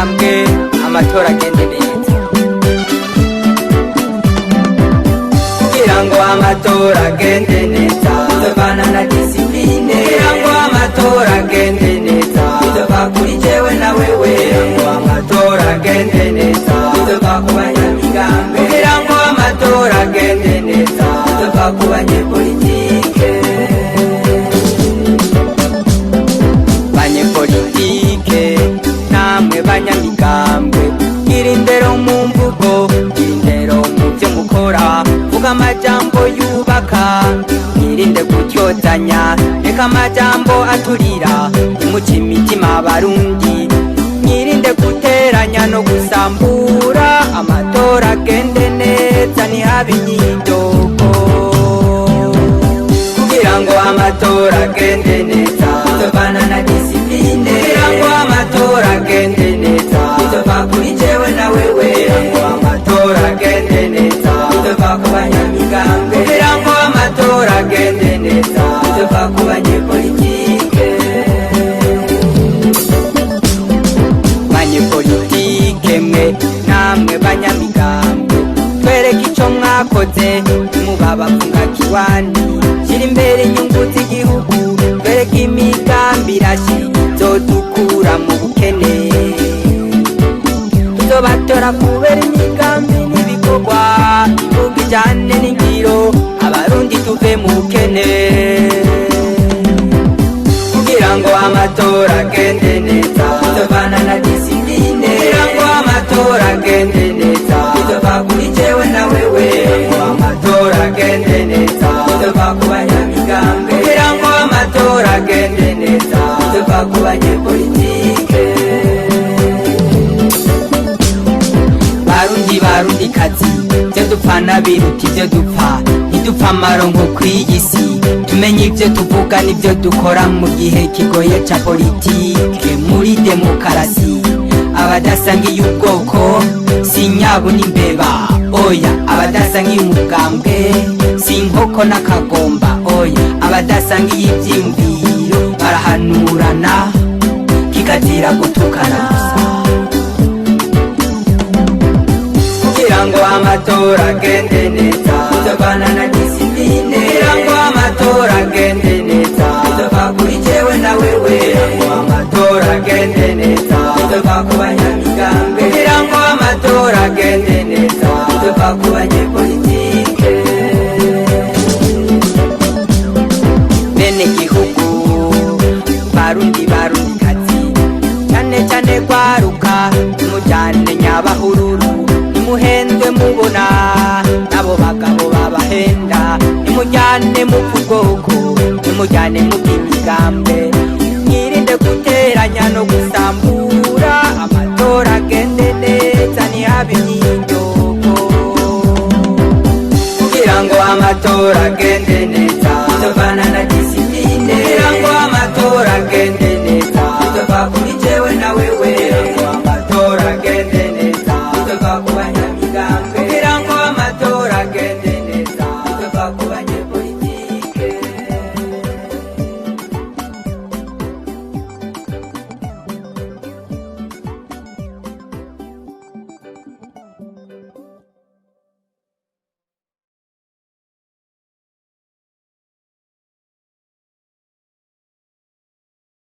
imigambwe amatora agende neza kugira ngo amatora agende neza tuzovana na disipline kugira ngo amatora agende neza tuzova kuri jewe na wewe kugira ngo amatora agende neza tuzova ku banyamigambwe kugira ngo amatora agende neza tuzova ku banyepolitike namwe banyamigambwe gira indero mu mvugo gira indero mu byo mukora vuga amajambo yubaka mwirinde gutyozanya reka amajambo aturira imuca imitima abarundi mwirinde guteranya no gusambura amatora agende neza ntihabe inyidogo kugira ngo amatora agende neza tuzovana na disipline kugira ngo amatora agende neza tuzova kuri jewe na wewe kugira ngo amatora agende neza tuzova ku banyamigambwe kugira ngo amatora agende neza tuzova ku banyepolitike banyepolitike mwe namwe banyamigambwe twereke ico mwakoze mubabafunga kiwani shira imbere inyungu z'igihugu twereke imigambi irashi zodukura mu bukene tuzobatora kubera imigambi n'ibikorwa ivuga ijane n'ingiro abarundi tuve mu bukene kugira ngo amatora agende neza tuzovana na disipline kugira ngo amatora agende neza tuzova kuri jewe na wewe kugira ngo amatora agende neza tuzova ku banyamigambwe kugira ngo amatora agende neza tuzova ku banyepolitike barundi kazi byo dupfana biruta ibyo dupfa ntidupfa amarongo kw'iyi si tumenye ibyo tuvuga n'ibyo dukora mu gihe kigoye ca politike muri demokarasi abadasangiye ubwoko si nyabo n'imbeba oya abadasangiye umugambwe si inkoko n'akagomba oya abadasangiye ivyiyumviro barahanurana kikazira gutukana kugira ngo amatora agende neza tuzovana na disipline kugira ngo amatora agende neza tuzova kuri jewe na wewe kugira ngo amatora agende neza tuzova ku banyamigambwe kugira ngo amatora agende neza tuzova ku banyepolitike bene gihugu barundi kazi cyane cyane kwaruka mujyane nyabahururu nimuhendwe mubona nabo bagabo babahenda nimujyane mu bwoko nimujyane mu bw'imigambe